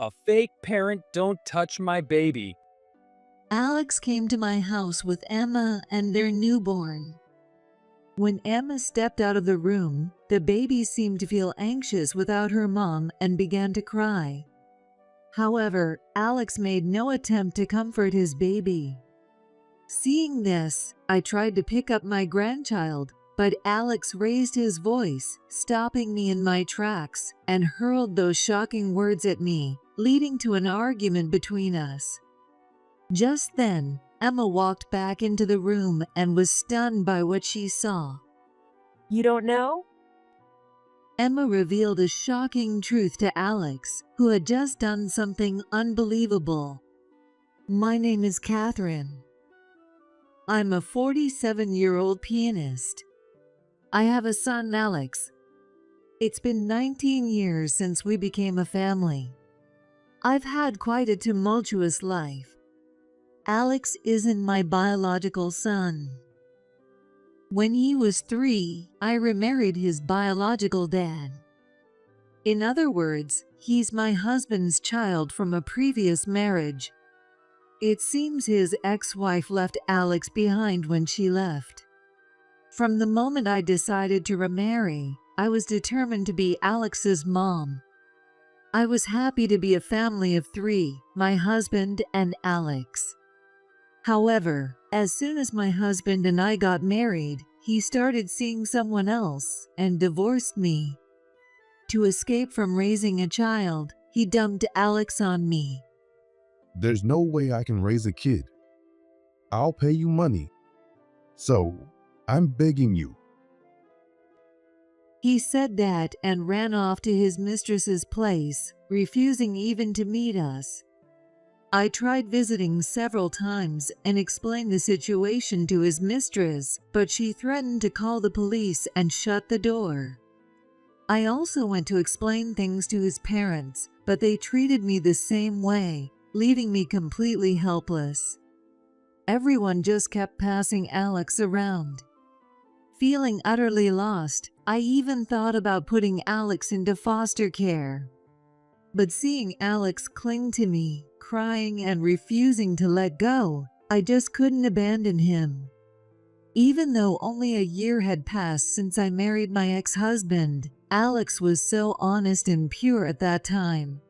A fake parent don't touch my baby. Alex came to my house with Emma and their newborn. When Emma stepped out of the room, the baby seemed to feel anxious without her mom and began to cry. However, Alex made no attempt to comfort his baby. Seeing this, I tried to pick up my grandchild, but Alex raised his voice, stopping me in my tracks, and hurled those shocking words at me, leading to an argument between us. Just then, Emma walked back into the room and was stunned by what she saw. You don't know? Emma revealed a shocking truth to Alex, who had just done something unbelievable. My name is Catherine. I'm a 47-year-old pianist. I have a son, Alex. It's been 19 years since we became a family. I've had quite a tumultuous life. Alex isn't my biological son. When he was 3, I remarried his biological dad. In other words, he's my husband's child from a previous marriage. It seems his ex-wife left Alex behind when she left. From the moment I decided to remarry, I was determined to be Alex's mom. I was happy to be a family of 3, my husband and Alex. However, as soon as my husband and I got married, he started seeing someone else and divorced me. To escape from raising a child, he dumped Alex on me. There's no way I can raise a kid. I'll pay you money. So, I'm begging you. He said that and ran off to his mistress's place, refusing even to meet us. I tried visiting several times and explained the situation to his mistress, but she threatened to call the police and shut the door. I also went to explain things to his parents, but they treated me the same way, leaving me completely helpless. Everyone just kept passing Alex around. Feeling utterly lost, I even thought about putting Alex into foster care. But seeing Alex cling to me, crying and refusing to let go, I just couldn't abandon him. Even though only a year had passed since I married my ex-husband, Alex was so honest and pure at that time.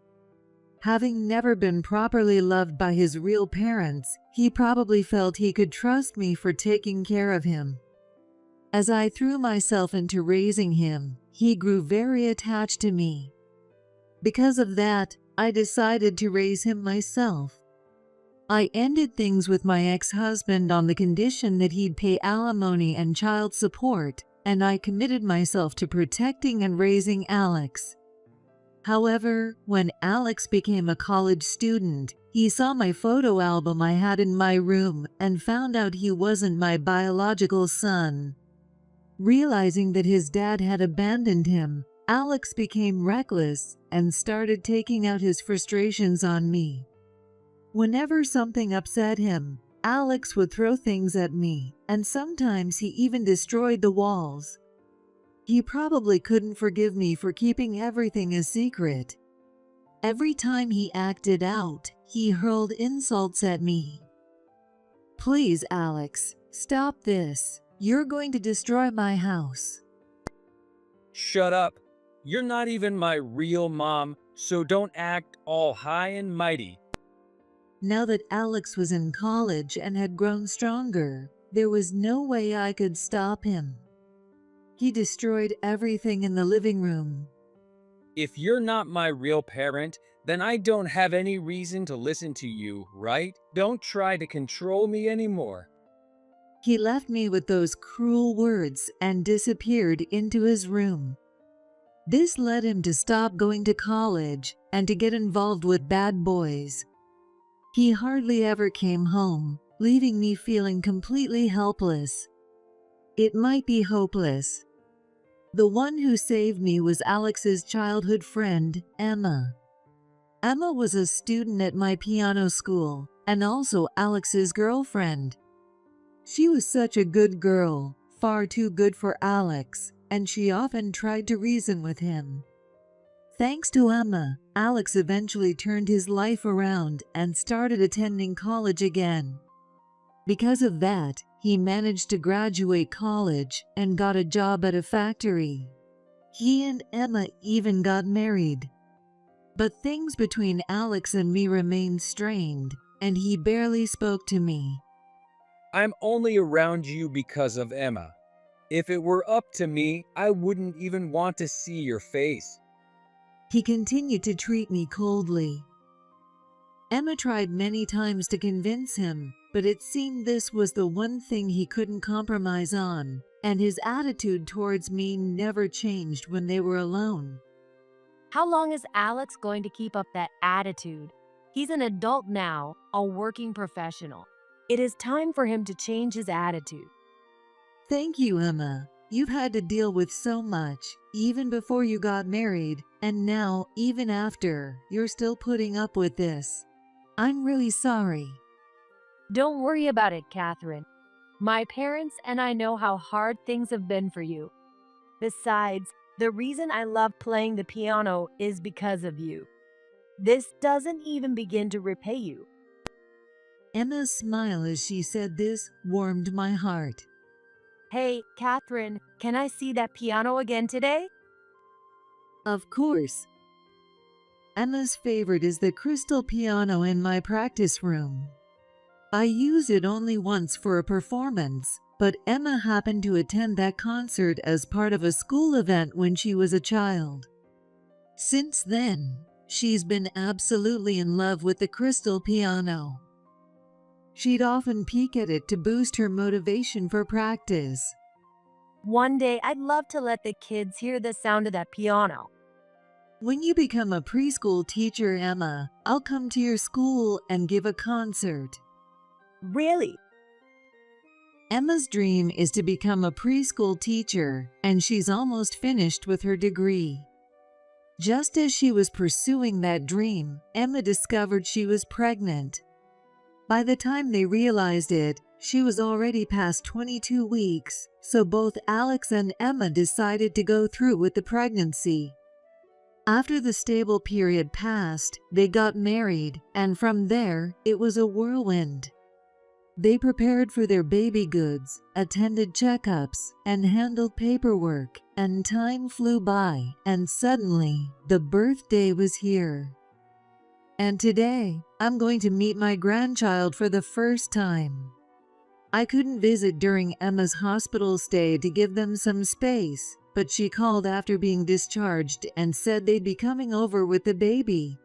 Having never been properly loved by his real parents, he probably felt he could trust me for taking care of him. As I threw myself into raising him, he grew very attached to me. Because of that, I decided to raise him myself. I ended things with my ex-husband on the condition that he'd pay alimony and child support, and I committed myself to protecting and raising Alex. However, when Alex became a college student, he saw my photo album I had in my room and found out he wasn't my biological son. Realizing that his dad had abandoned him, Alex became reckless and started taking out his frustrations on me. Whenever something upset him, Alex would throw things at me, and sometimes he even destroyed the walls. He probably couldn't forgive me for keeping everything a secret. Every time he acted out, he hurled insults at me. Please, Alex, stop this. You're going to destroy my house. Shut up. You're not even my real mom, so don't act all high and mighty. Now that Alex was in college and had grown stronger, there was no way I could stop him. He destroyed everything in the living room. If you're not my real parent, then I don't have any reason to listen to you, right? Don't try to control me anymore. He left me with those cruel words and disappeared into his room. This led him to stop going to college and to get involved with bad boys. He hardly ever came home, leaving me feeling completely helpless. It might be hopeless. The one who saved me was Alex's childhood friend, Emma. Emma was a student at my piano school and also Alex's girlfriend. She was such a good girl, far too good for Alex, and she often tried to reason with him. Thanks to Emma, Alex eventually turned his life around and started attending college again. Because of that, he managed to graduate college and got a job at a factory. He and Emma even got married. But things between Alex and me remained strained, and he barely spoke to me. I'm only around you because of Emma. If it were up to me, I wouldn't even want to see your face. He continued to treat me coldly. Emma tried many times to convince him, but it seemed this was the one thing he couldn't compromise on, and his attitude towards me never changed when they were alone. How long is Alex going to keep up that attitude? He's an adult now, a working professional. It is time for him to change his attitude. Thank you, Emma. You've had to deal with so much, even before you got married, and now, even after, you're still putting up with this. I'm really sorry. Don't worry about it, Catherine. My parents and I know how hard things have been for you. Besides, the reason I love playing the piano is because of you. This doesn't even begin to repay you. Emma's smile as she said this warmed my heart. Hey, Catherine, can I see that piano again today? Of course. Emma's favorite is the crystal piano in my practice room. I use it only once for a performance, but Emma happened to attend that concert as part of a school event when she was a child. Since then, she's been absolutely in love with the crystal piano. She'd often peek at it to boost her motivation for practice. One day, I'd love to let the kids hear the sound of that piano. When you become a preschool teacher, Emma, I'll come to your school and give a concert. Really? Emma's dream is to become a preschool teacher, and she's almost finished with her degree. Just as she was pursuing that dream, Emma discovered she was pregnant. By the time they realized it, she was already past 22 weeks, so both Alex and Emma decided to go through with the pregnancy. After the stable period passed, they got married, and from there, it was a whirlwind. They prepared for their baby goods, attended checkups, and handled paperwork, and time flew by, and suddenly, the birthday was here. And today, I'm going to meet my grandchild for the first time. I couldn't visit during Emma's hospital stay to give them some space, but she called after being discharged and said they'd be coming over with the baby.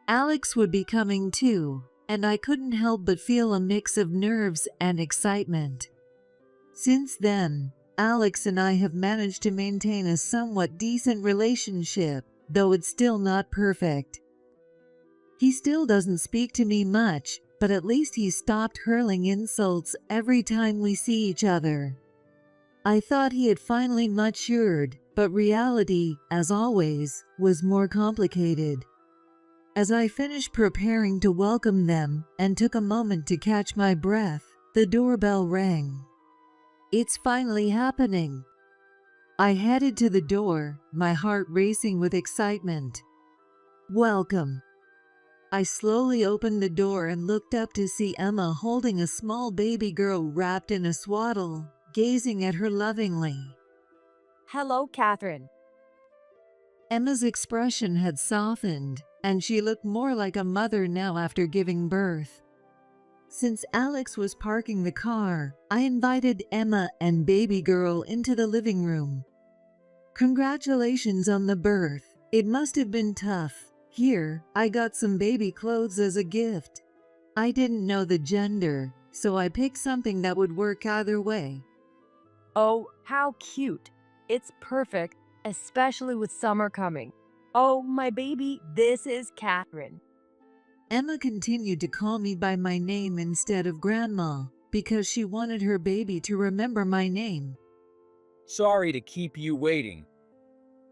Alex would be coming too, and I couldn't help but feel a mix of nerves and excitement. Since then, Alex and I have managed to maintain a somewhat decent relationship, though it's still not perfect. He still doesn't speak to me much, but at least he stopped hurling insults every time we see each other. I thought he had finally matured, but reality, as always, was more complicated. As I finished preparing to welcome them and took a moment to catch my breath, the doorbell rang. It's finally happening. I headed to the door, my heart racing with excitement. Welcome. I slowly opened the door and looked up to see Emma holding a small baby girl wrapped in a swaddle, gazing at her lovingly. Hello, Catherine. Emma's expression had softened, and she looked more like a mother now after giving birth. Since Alex was parking the car, I invited Emma and baby girl into the living room. Congratulations on the birth. It must have been tough. Here, I got some baby clothes as a gift. I didn't know the gender, so I picked something that would work either way. Oh, how cute. It's perfect, especially with summer coming. Oh, my baby, this is Catherine. Emma continued to call me by my name instead of Grandma, because she wanted her baby to remember my name. Sorry to keep you waiting.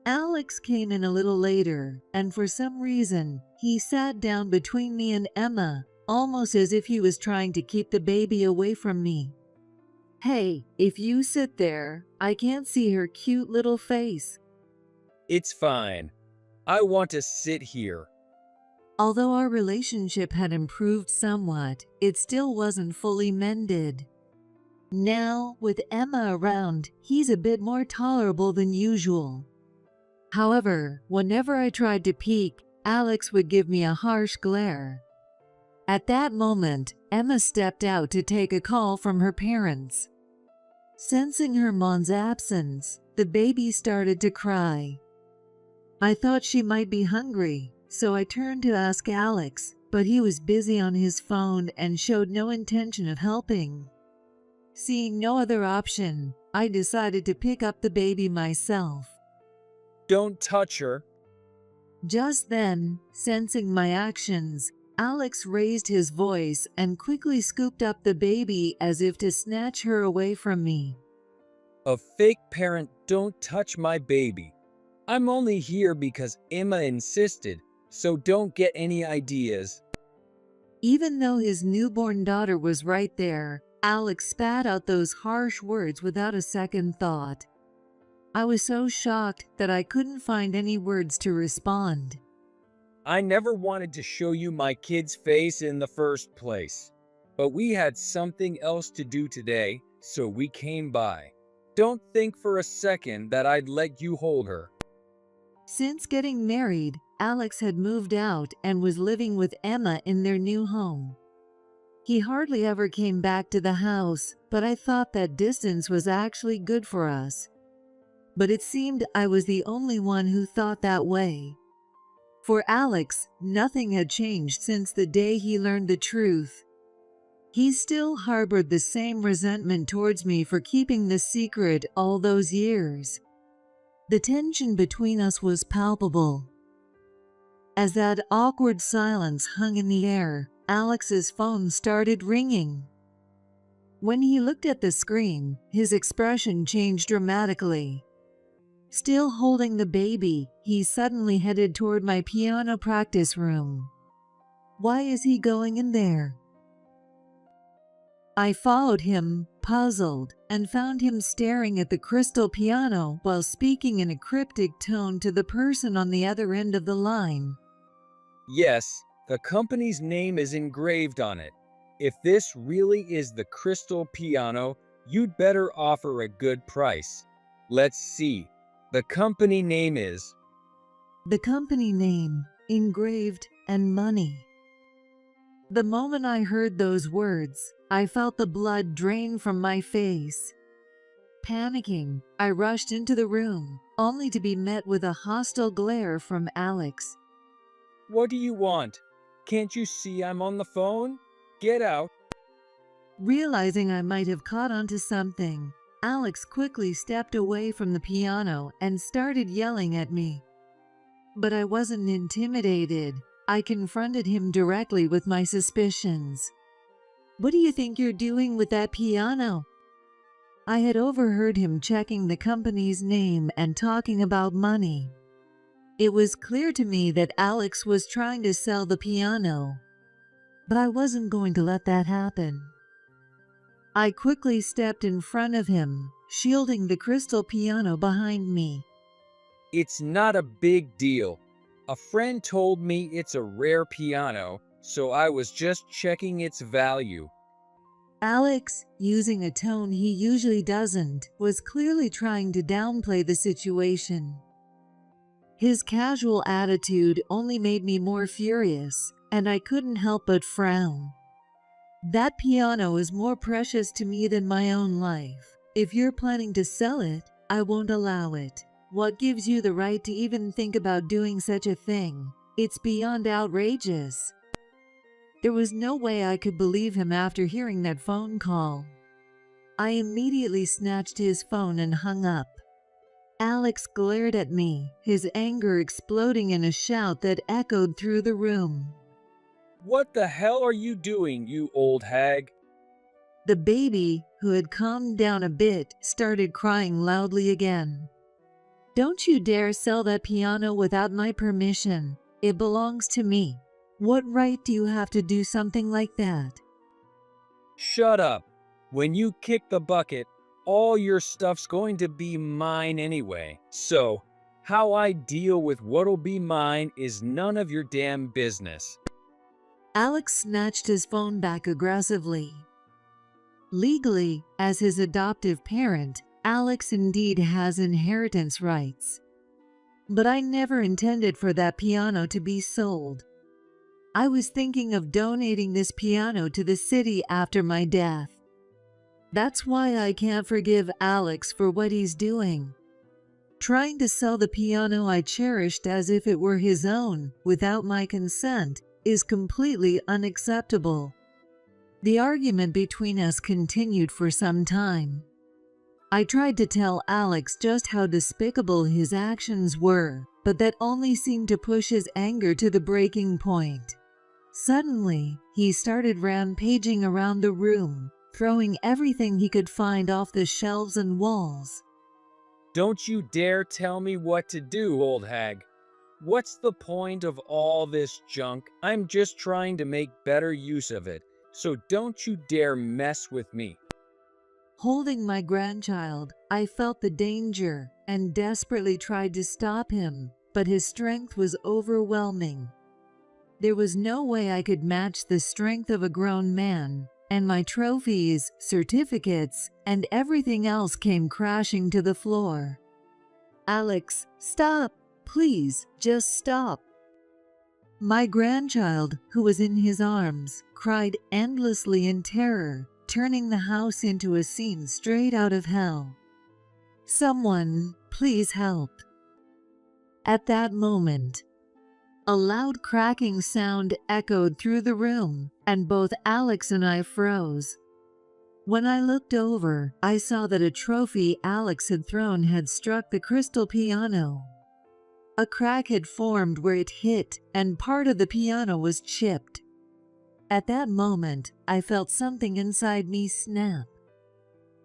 Alex came in a little later, and for some reason, he sat down between me and Emma, almost as if he was trying to keep the baby away from me. Hey, if you sit there, I can't see her cute little face. It's fine. I want to sit here. Although our relationship had improved somewhat, it still wasn't fully mended. Now, with Emma around, he's a bit more tolerable than usual. However, whenever I tried to peek, Alex would give me a harsh glare. At that moment, Emma stepped out to take a call from her parents. Sensing her mom's absence, the baby started to cry. I thought she might be hungry, so I turned to ask Alex, but he was busy on his phone and showed no intention of helping. Seeing no other option, I decided to pick up the baby myself. Don't touch her. Just then, sensing my actions, Alex raised his voice and quickly scooped up the baby as if to snatch her away from me. A fake parent don't touch my baby. I'm only here because Emma insisted, so don't get any ideas. Even though his newborn daughter was right there, Alex spat out those harsh words without a second thought. I was so shocked that I couldn't find any words to respond. I never wanted to show you my kid's face in the first place. But we had something else to do today, so we came by. Don't think for a second that I'd let you hold her. Since getting married, Alex had moved out and was living with Emma in their new home. He hardly ever came back to the house, but I thought that distance was actually good for us. But it seemed I was the only one who thought that way. For Alex, nothing had changed since the day he learned the truth. He still harbored the same resentment towards me for keeping the secret all those years. The tension between us was palpable. As that awkward silence hung in the air, Alex's phone started ringing. When he looked at the screen, his expression changed dramatically. Still holding the baby, he suddenly headed toward my piano practice room. Why is he going in there? I followed him, puzzled, and found him staring at the crystal piano while speaking in a cryptic tone to the person on the other end of the line. Yes, the company's name is engraved on it. If this really is the crystal piano, you'd better offer a good price. Let's see. The company name is... The company name, engraved, and money. The moment I heard those words, I felt the blood drain from my face. Panicking, I rushed into the room, only to be met with a hostile glare from Alex. What do you want? Can't you see I'm on the phone? Get out. Realizing I might have caught onto something, Alex quickly stepped away from the piano and started yelling at me. But I wasn't intimidated. I confronted him directly with my suspicions. What do you think you're doing with that piano? I had overheard him checking the company's name and talking about money. It was clear to me that Alex was trying to sell the piano, but I wasn't going to let that happen. I quickly stepped in front of him, shielding the crystal piano behind me. It's not a big deal. A friend told me it's a rare piano, so I was just checking its value. Alex, using a tone he usually doesn't, was clearly trying to downplay the situation. His casual attitude only made me more furious, and I couldn't help but frown. That piano is more precious to me than my own life. If you're planning to sell it, I won't allow it. What gives you the right to even think about doing such a thing? It's beyond outrageous. There was no way I could believe him after hearing that phone call. I immediately snatched his phone and hung up. Alex glared at me, his anger exploding in a shout that echoed through the room. What the hell are you doing, you old hag? The baby, who had calmed down a bit, started crying loudly again. Don't you dare sell that piano without my permission. It belongs to me. What right do you have to do something like that? Shut up. When you kick the bucket, all your stuff's going to be mine anyway. So, How I deal with what'll be mine is none of your damn business. Alex snatched his phone back aggressively. Legally, as his adoptive parent, Alex indeed has inheritance rights. But I never intended for that piano to be sold. I was thinking of donating this piano to the city after my death. That's why I can't forgive Alex for what he's doing. Trying to sell the piano I cherished as if it were his own, without my consent, is completely unacceptable. The argument between us continued for some time. I tried to tell Alex just how despicable his actions were, but that only seemed to push his anger to the breaking point. Suddenly, he started rampaging around the room, throwing everything he could find off the shelves and walls. Don't you dare tell me what to do, old hag. What's the point of all this junk? I'm just trying to make better use of it, so don't you dare mess with me. Holding my grandchild, I felt the danger and desperately tried to stop him, but his strength was overwhelming. There was no way I could match the strength of a grown man, and my trophies, certificates, and everything else came crashing to the floor. Alex, stop! Please, just stop! My grandchild, who was in his arms, cried endlessly in terror, turning the house into a scene straight out of hell. Someone, please help. At that moment, a loud cracking sound echoed through the room, and both Alex and I froze. When I looked over, I saw that a trophy Alex had thrown had struck the crystal piano. A crack had formed where it hit, and part of the piano was chipped. At that moment, I felt something inside me snap.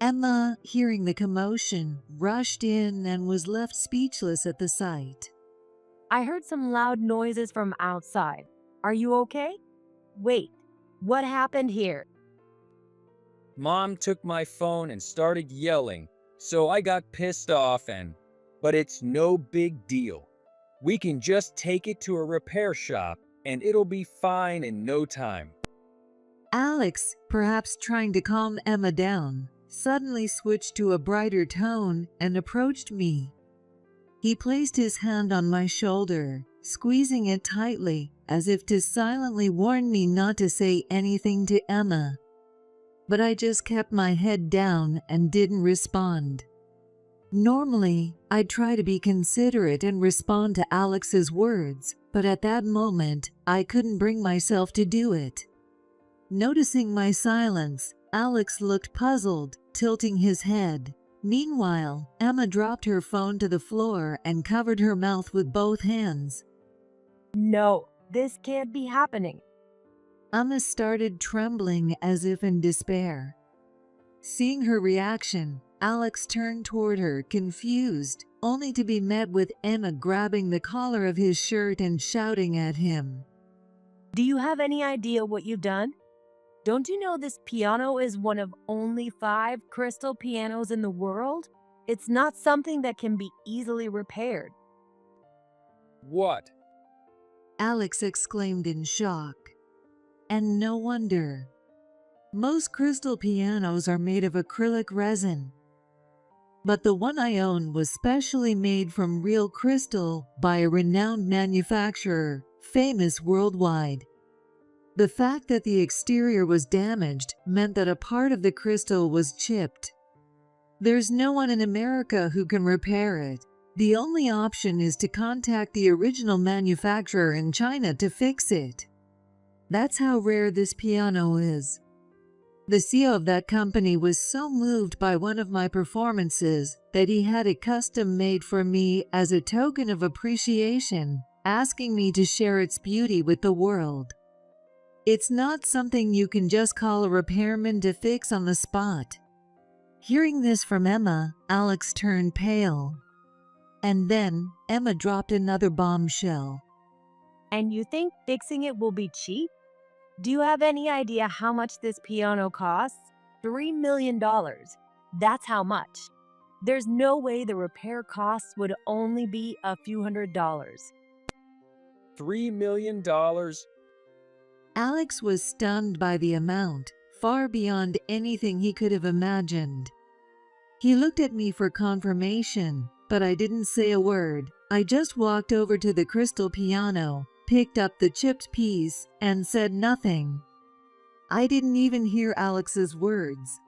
Emma, hearing the commotion, rushed in and was left speechless at the sight. I heard some loud noises from outside. Are you okay? Wait, what happened here? Mom took my phone and started yelling, so I got pissed off but it's no big deal. We can just take it to a repair shop and it'll be fine in no time. Alex, perhaps trying to calm Emma down, suddenly switched to a brighter tone and approached me. He placed his hand on my shoulder, squeezing it tightly, as if to silently warn me not to say anything to Emma. But I just kept my head down and didn't respond. Normally, I'd try to be considerate and respond to Alex's words, but at that moment, I couldn't bring myself to do it. Noticing my silence, Alex looked puzzled, tilting his head. Meanwhile, Emma dropped her phone to the floor and covered her mouth with both hands. No, this can't be happening. Emma started trembling as if in despair. Seeing her reaction, Alex turned toward her, confused, only to be met with Emma grabbing the collar of his shirt and shouting at him. Do you have any idea what you've done? Don't you know this piano is one of only 5 crystal pianos in the world? It's not something that can be easily repaired. What? Alex exclaimed in shock. And no wonder. Most crystal pianos are made of acrylic resin. But the one I own was specially made from real crystal by a renowned manufacturer, famous worldwide. The fact that the exterior was damaged meant that a part of the crystal was chipped. There's no one in America who can repair it. The only option is to contact the original manufacturer in China to fix it. That's how rare this piano is. The CEO of that company was so moved by one of my performances that he had it custom made for me as a token of appreciation, asking me to share its beauty with the world. It's not something you can just call a repairman to fix on the spot. Hearing this from Emma, Alex turned pale. And then Emma dropped another bombshell. And you think fixing it will be cheap? Do you have any idea how much this piano costs? $3 million. That's how much. There's no way the repair costs would only be a few $100s. $3 million? Alex was stunned by the amount, far beyond anything he could have imagined. He looked at me for confirmation, but I didn't say a word. I just walked over to the crystal piano, picked up the chipped piece, and said nothing. I didn't even hear Alex's words.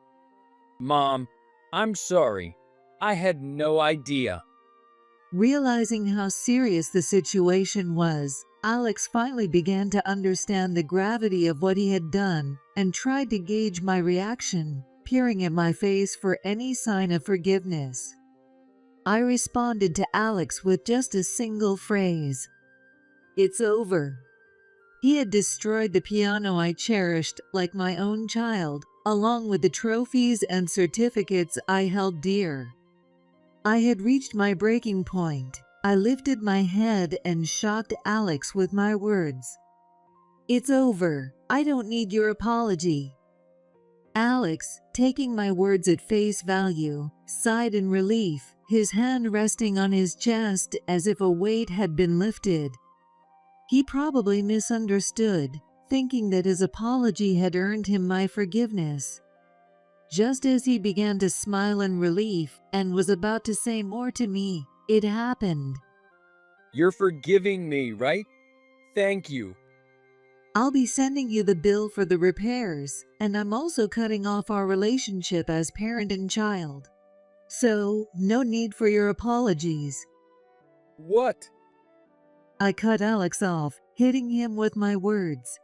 Mom, I'm sorry. I had no idea. Realizing how serious the situation was, Alex finally began to understand the gravity of what he had done and tried to gauge my reaction, peering at my face for any sign of forgiveness. I responded to Alex with just a single phrase. "It's over." He had destroyed the piano I cherished like my own child, along with the trophies and certificates I held dear. I had reached my breaking point. I lifted my head and shocked Alex with my words. "It's over. I don't need your apology." Alex, taking my words at face value, sighed in relief, his hand resting on his chest as if a weight had been lifted. He probably misunderstood, thinking that his apology had earned him my forgiveness. Just as he began to smile in relief and was about to say more to me, it happened. You're forgiving me, right? Thank you. "I'll be sending you the bill for the repairs, and I'm also cutting off our relationship as parent and child. So, no need for your apologies." What? I cut Alex off, hitting him with my words.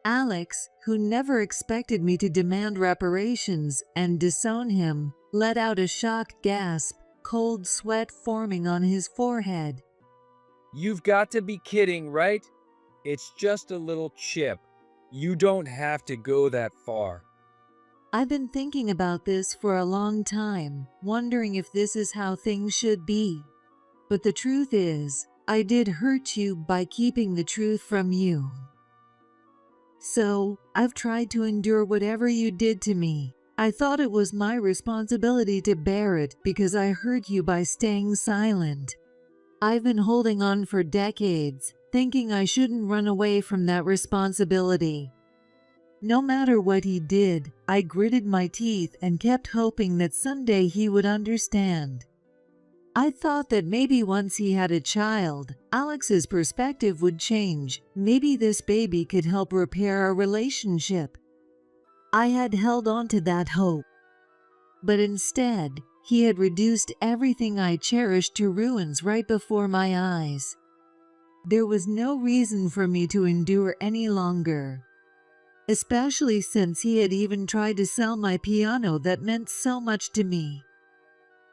Alex, who never expected me to demand reparations and disown him, let out a shocked gasp, cold sweat forming on his forehead. You've got to be kidding, right? It's just a little chip. You don't have to go that far. I've been thinking about this for a long time, wondering if this is how things should be. But the truth is, I did hurt you by keeping the truth from you. So, I've tried to endure whatever you did to me. I thought it was my responsibility to bear it because I hurt you by staying silent. I've been holding on for decades, thinking I shouldn't run away from that responsibility. No matter what he did, I gritted my teeth and kept hoping that someday he would understand. I thought that maybe once he had a child, Alex's perspective would change. Maybe this baby could help repair our relationship. I had held on to that hope. But instead, he had reduced everything I cherished to ruins right before my eyes. There was no reason for me to endure any longer, especially since he had even tried to sell my piano that meant so much to me.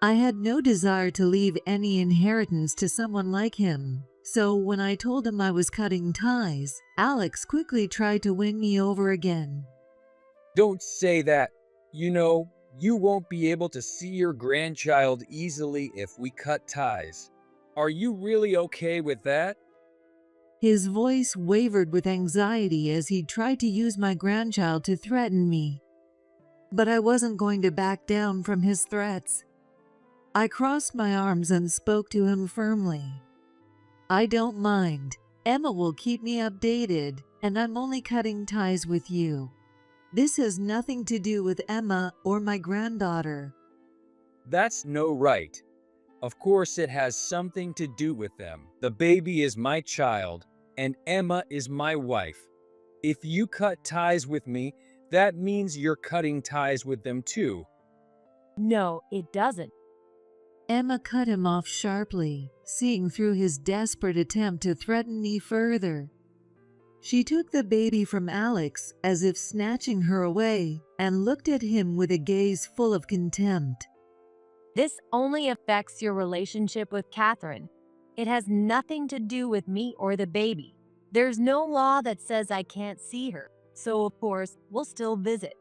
I had no desire to leave any inheritance to someone like him, so when I told him I was cutting ties, Alex quickly tried to win me over again. Don't say that. You know, you won't be able to see your grandchild easily if we cut ties. Are you really okay with that? His voice wavered with anxiety as he tried to use my grandchild to threaten me. But I wasn't going to back down from his threats. I crossed my arms and spoke to him firmly. "I don't mind. Emma will keep me updated, and I'm only cutting ties with you. This has nothing to do with Emma or my granddaughter." That's no right. Of course it has something to do with them. The baby is my child, and Emma is my wife. If you cut ties with me, that means you're cutting ties with them too. No, it doesn't. Emma cut him off sharply, seeing through his desperate attempt to threaten me further. She took the baby from Alex as if snatching her away and looked at him with a gaze full of contempt. This only affects your relationship with Catherine. It has nothing to do with me or the baby. There's no law that says I can't see her, so of course, we'll still visit.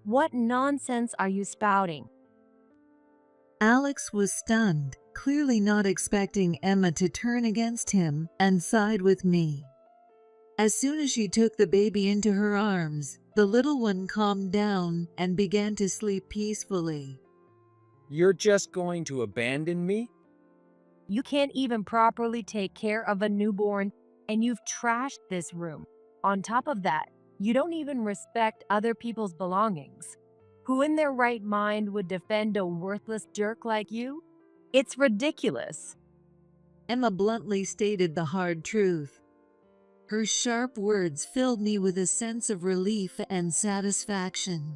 What nonsense are you spouting? Alex was stunned, clearly not expecting Emma to turn against him and side with me. As soon as she took the baby into her arms, the little one calmed down and began to sleep peacefully. You're just going to abandon me? You can't even properly take care of a newborn, and you've trashed this room. On top of that, you don't even respect other people's belongings. Who in their right mind would defend a worthless jerk like you? It's ridiculous. Emma bluntly stated the hard truth. Her sharp words filled me with a sense of relief and satisfaction.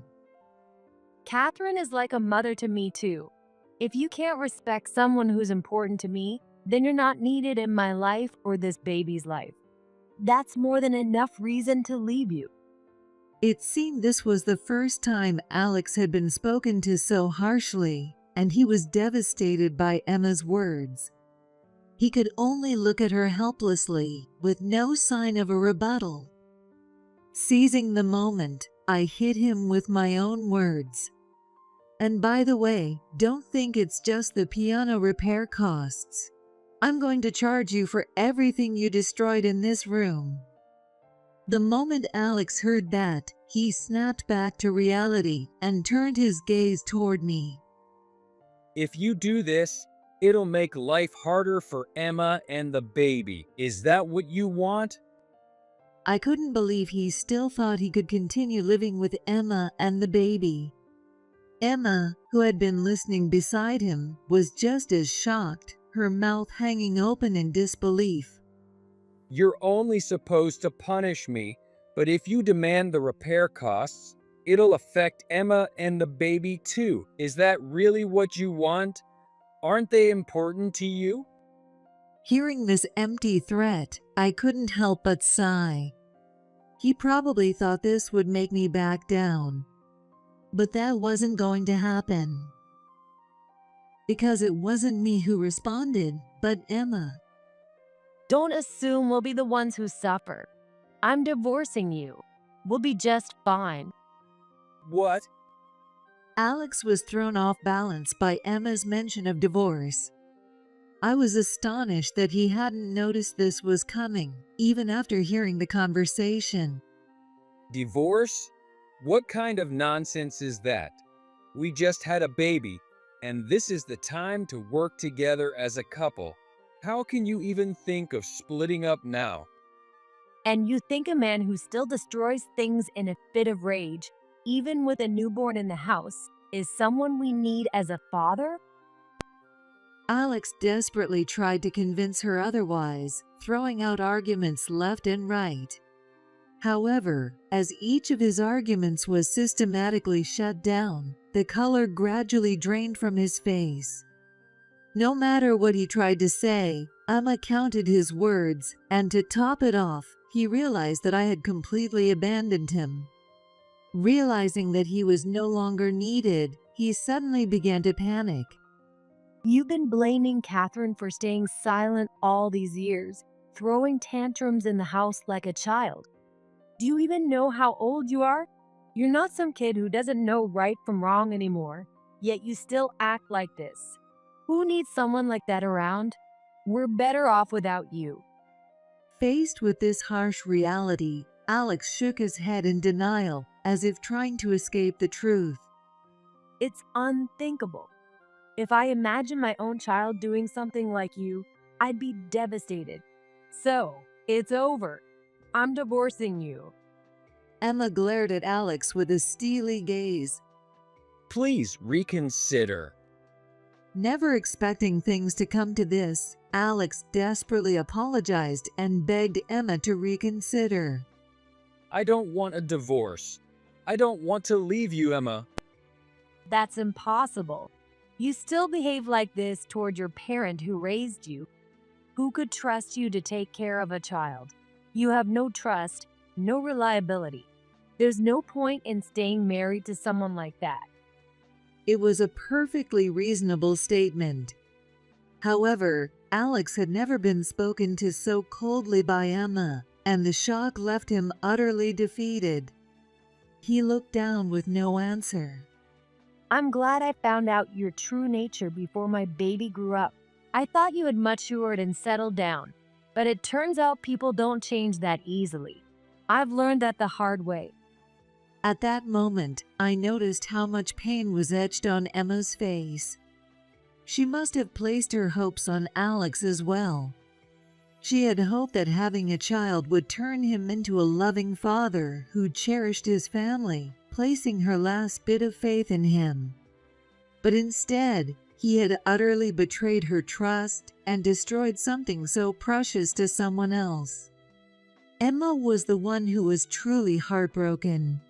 Catherine is like a mother to me too. If you can't respect someone who's important to me, then you're not needed in my life or this baby's life. That's more than enough reason to leave you. It seemed this was the first time Alex had been spoken to so harshly, and he was devastated by Emma's words. He could only look at her helplessly, with no sign of a rebuttal. Seizing the moment, I hit him with my own words. And by the way, don't think it's just the piano repair costs. I'm going to charge you for everything you destroyed in this room. The moment Alex heard that, he snapped back to reality and turned his gaze toward me. If you do this, it'll make life harder for Emma and the baby. Is that what you want? I couldn't believe he still thought he could continue living with Emma and the baby. Emma, who had been listening beside him, was just as shocked, her mouth hanging open in disbelief. You're only supposed to punish me, but if you demand the repair costs, it'll affect Emma and the baby too. Is that really what you want? Aren't they important to you? Hearing this empty threat, I couldn't help but sigh. He probably thought this would make me back down. But that wasn't going to happen. Because it wasn't me who responded, but Emma. Don't assume we'll be the ones who suffer. I'm divorcing you. We'll be just fine. What? Alex was thrown off balance by Emma's mention of divorce. I was astonished that he hadn't noticed this was coming, even after hearing the conversation. Divorce? What kind of nonsense is that? We just had a baby, and this is the time to work together as a couple. How can you even think of splitting up now? And you think a man who still destroys things in a fit of rage, even with a newborn in the house, is someone we need as a father? Alex desperately tried to convince her otherwise, throwing out arguments left and right. However, as each of his arguments was systematically shut down, the color gradually drained from his face. No matter what he tried to say, Emma counted his words, and to top it off, he realized that I had completely abandoned him. Realizing that he was no longer needed, he suddenly began to panic. You've been blaming Catherine for staying silent all these years, throwing tantrums in the house like a child. Do you even know how old you are? You're not some kid who doesn't know right from wrong anymore, yet you still act like this. Who needs someone like that around? We're better off without you. Faced with this harsh reality, Alex shook his head in denial, as if trying to escape the truth. It's unthinkable. If I imagine my own child doing something like you, I'd be devastated. So, it's over. I'm divorcing you. Emma glared at Alex with a steely gaze. Please reconsider. Never expecting things to come to this, Alex desperately apologized and begged Emma to reconsider. I don't want a divorce. I don't want to leave you, Emma. That's impossible. You still behave like this toward your parent who raised you. Who could trust you to take care of a child? You have no trust, no reliability. There's no point in staying married to someone like that. It was a perfectly reasonable statement. However, Alex had never been spoken to so coldly by Emma, and the shock left him utterly defeated. He looked down with no answer. I'm glad I found out your true nature before my baby grew up. I thought you had matured and settled down, but it turns out people don't change that easily. I've learned that the hard way. At that moment, I noticed how much pain was etched on Emma's face. She must have placed her hopes on Alex as well. She had hoped that having a child would turn him into a loving father who cherished his family, placing her last bit of faith in him. But instead, he had utterly betrayed her trust and destroyed something so precious to someone else. Emma was the one who was truly heartbroken.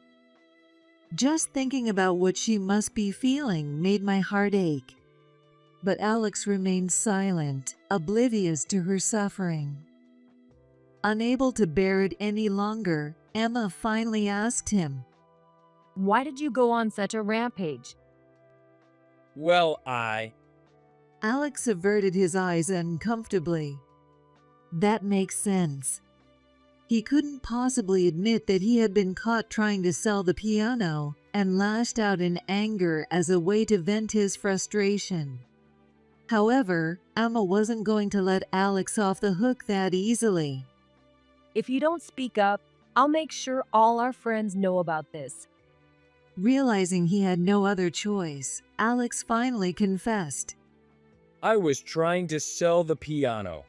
Just thinking about what she must be feeling made my heart ache. But Alex remained silent, oblivious to her suffering. Unable to bear it any longer, Emma finally asked him, Why did you go on such a rampage? Well, Alex averted his eyes uncomfortably. That makes sense. He couldn't possibly admit that he had been caught trying to sell the piano and lashed out in anger as a way to vent his frustration. However, Emma wasn't going to let Alex off the hook that easily. If you don't speak up, I'll make sure all our friends know about this. Realizing he had no other choice, Alex finally confessed. I was trying to sell the piano.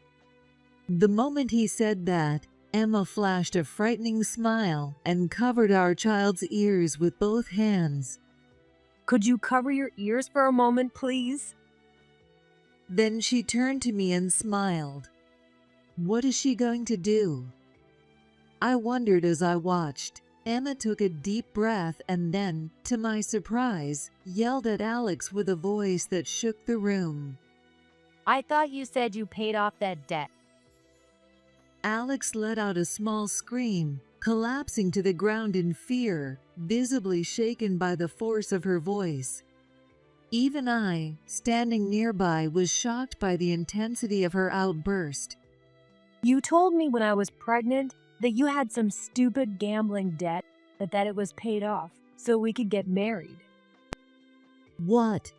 The moment he said that, Emma flashed a frightening smile and covered our child's ears with both hands. Could you cover your ears for a moment, please? Then she turned to me and smiled. What is she going to do? I wondered as I watched. Emma took a deep breath and then, to my surprise, yelled at Alex with a voice that shook the room. I thought you said you paid off that debt. Alex let out a small scream, collapsing to the ground in fear, visibly shaken by the force of her voice. Even I, standing nearby, was shocked by the intensity of her outburst. You told me when I was pregnant that you had some stupid gambling debt, but that it was paid off so we could get married. What?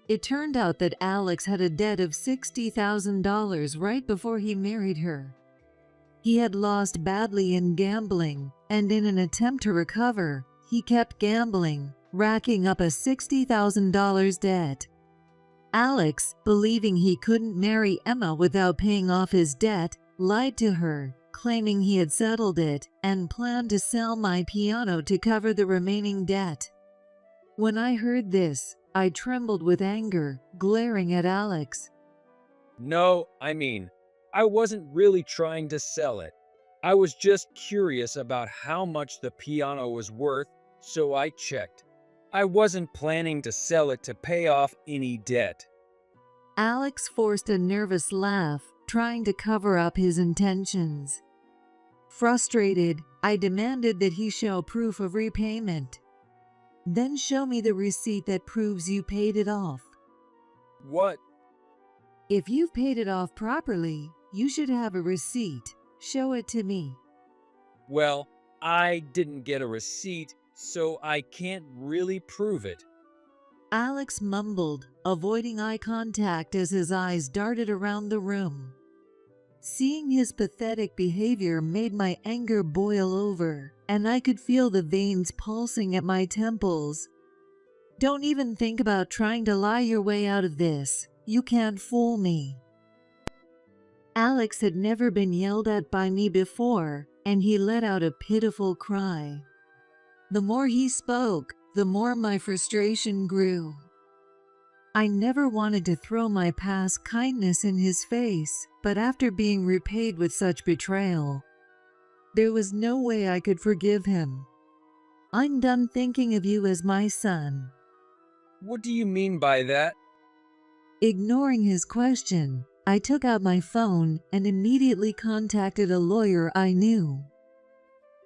It turned out that Alex had a debt of $60,000 right before he married her. He had lost badly in gambling, and in an attempt to recover, he kept gambling, racking up a $60,000 debt. Alex, believing he couldn't marry Emma without paying off his debt, lied to her, claiming he had settled it and planned to sell my piano to cover the remaining debt. When I heard this, I trembled with anger, glaring at Alex. No, I wasn't really trying to sell it. I was just curious about how much the piano was worth, so I checked. I wasn't planning to sell it to pay off any debt. Alex forced a nervous laugh, trying to cover up his intentions. Frustrated, I demanded that he show proof of repayment. Then show me the receipt that proves you paid it off. What? If you've paid it off properly, you should have a receipt. Show it to me. Well, I didn't get a receipt, so I can't really prove it. Alex mumbled, avoiding eye contact as his eyes darted around the room. Seeing his pathetic behavior made my anger boil over, and I could feel the veins pulsing at my temples. Don't even think about trying to lie your way out of this. You can't fool me. Alex had never been yelled at by me before, and he let out a pitiful cry. The more he spoke, the more my frustration grew. I never wanted to throw my past kindness in his face, but after being repaid with such betrayal, there was no way I could forgive him. I'm done thinking of you as my son. What do you mean by that? Ignoring his question, I took out my phone and immediately contacted a lawyer I knew.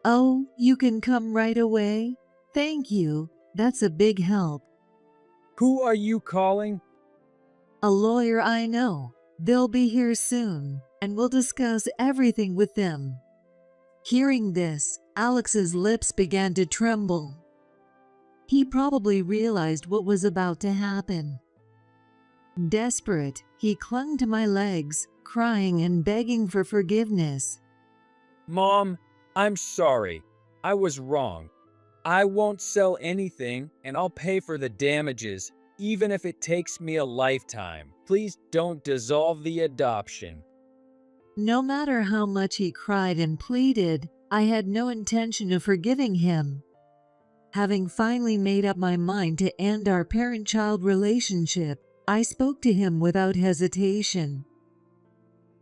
Oh, you can come right away? Thank you. That's a big help. Who are you calling? A lawyer I know. They'll be here soon, and we'll discuss everything with them. Hearing this, Alex's lips began to tremble. He probably realized what was about to happen. Desperate, he clung to my legs, crying and begging for forgiveness. Mom, I'm sorry. I was wrong. I won't sell anything, and I'll pay for the damages. Even if it takes me a lifetime, please don't dissolve the adoption. No matter how much he cried and pleaded, I had no intention of forgiving him. Having finally made up my mind to end our parent-child relationship, I spoke to him without hesitation.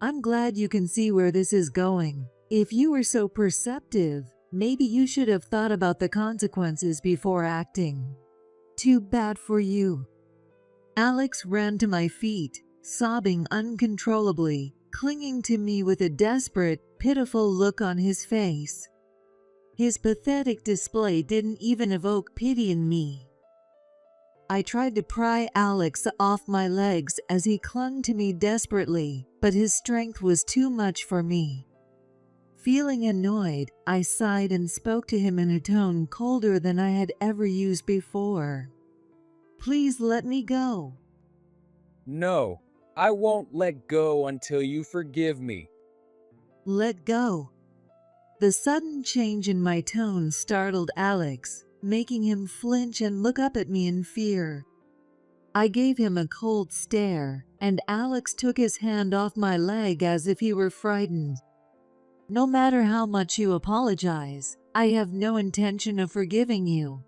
I'm glad you can see where this is going. If you were so perceptive, maybe you should have thought about the consequences before acting. Too bad for you. Alex ran to my feet, sobbing uncontrollably, clinging to me with a desperate, pitiful look on his face. His pathetic display didn't even evoke pity in me. I tried to pry Alex off my legs as he clung to me desperately, but his strength was too much for me. Feeling annoyed, I sighed and spoke to him in a tone colder than I had ever used before. Please let me go. No, I won't let go until you forgive me. Let go. The sudden change in my tone startled Alex, making him flinch and look up at me in fear. I gave him a cold stare, and Alex took his hand off my leg as if he were frightened. No matter how much you apologize, I have no intention of forgiving you.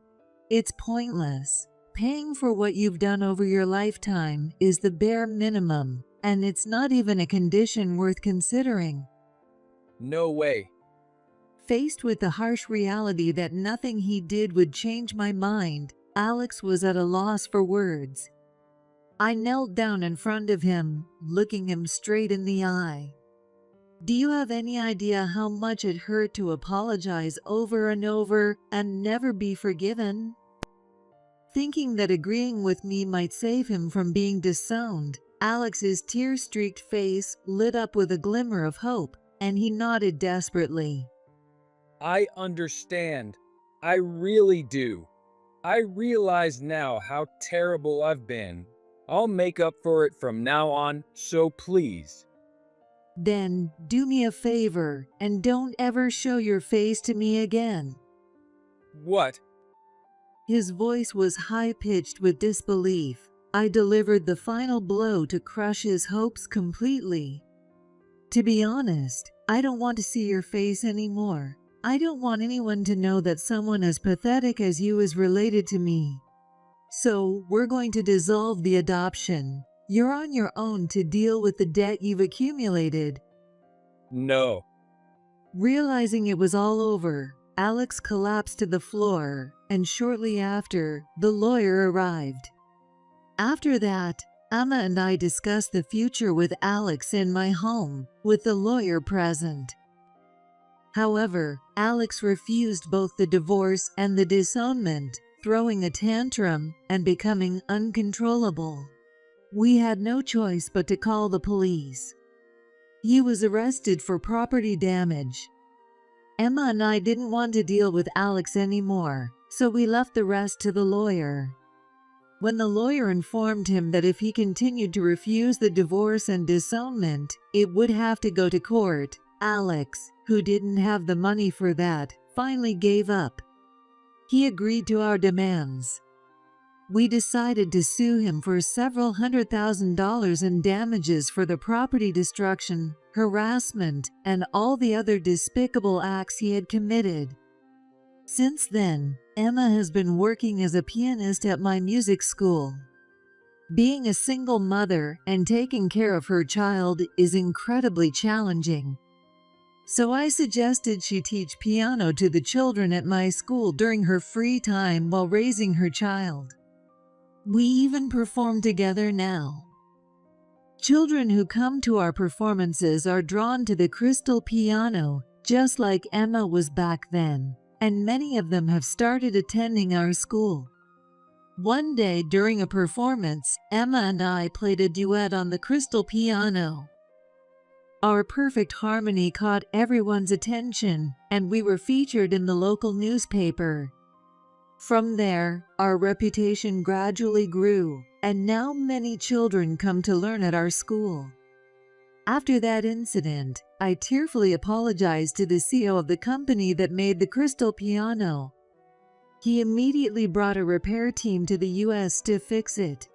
It's pointless. Paying for what you've done over your lifetime is the bare minimum, and it's not even a condition worth considering. No way. Faced with the harsh reality that nothing he did would change my mind, Alex was at a loss for words. I knelt down in front of him, looking him straight in the eye. Do you have any idea how much it hurt to apologize over and over and never be forgiven? Thinking that agreeing with me might save him from being disowned, Alex's tear-streaked face lit up with a glimmer of hope, and he nodded desperately. I understand. I really do. I realize now how terrible I've been. I'll make up for it from now on, so please. Then do me a favor and don't ever show your face to me again. What? His voice was high-pitched with disbelief. I delivered the final blow to crush his hopes completely. To be honest, I don't want to see your face anymore. I don't want anyone to know that someone as pathetic as you is related to me. So, we're going to dissolve the adoption. You're on your own to deal with the debt you've accumulated. No. Realizing it was all over, Alex collapsed to the floor, and shortly after, the lawyer arrived. After that, Emma and I discussed the future with Alex in my home, with the lawyer present. However, Alex refused both the divorce and the disownment, throwing a tantrum and becoming uncontrollable. We had no choice but to call the police. He was arrested for property damage. Emma and I didn't want to deal with Alex anymore, so we left the rest to the lawyer. When the lawyer informed him that if he continued to refuse the divorce and disownment, it would have to go to court, Alex, who didn't have the money for that, finally gave up. He agreed to our demands. We decided to sue him for several $100,000 in damages for the property destruction, harassment, and all the other despicable acts he had committed. Since then, Emma has been working as a pianist at my music school. Being a single mother and taking care of her child is incredibly challenging. So I suggested she teach piano to the children at my school during her free time while raising her child. We even perform together now. Children who come to our performances are drawn to the crystal piano, just like Emma was back then, and many of them have started attending our school. One day during a performance, Emma and I played a duet on the crystal piano. Our perfect harmony caught everyone's attention, and we were featured in the local newspaper. From there, our reputation gradually grew, and now many children come to learn at our school. After that incident, I tearfully apologized to the CEO of the company that made the crystal piano. He immediately brought a repair team to the US to fix it.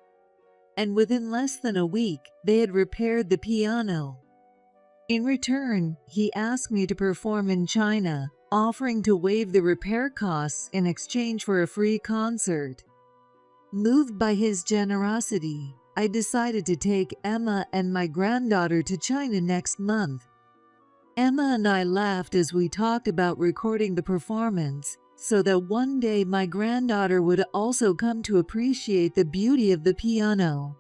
And within less than a week, they had repaired the piano. In return, he asked me to perform in China, offering to waive the repair costs in exchange for a free concert. Moved by his generosity, I decided to take Emma and my granddaughter to China next month. Emma and I laughed as we talked about recording the performance, so that one day my granddaughter would also come to appreciate the beauty of the piano.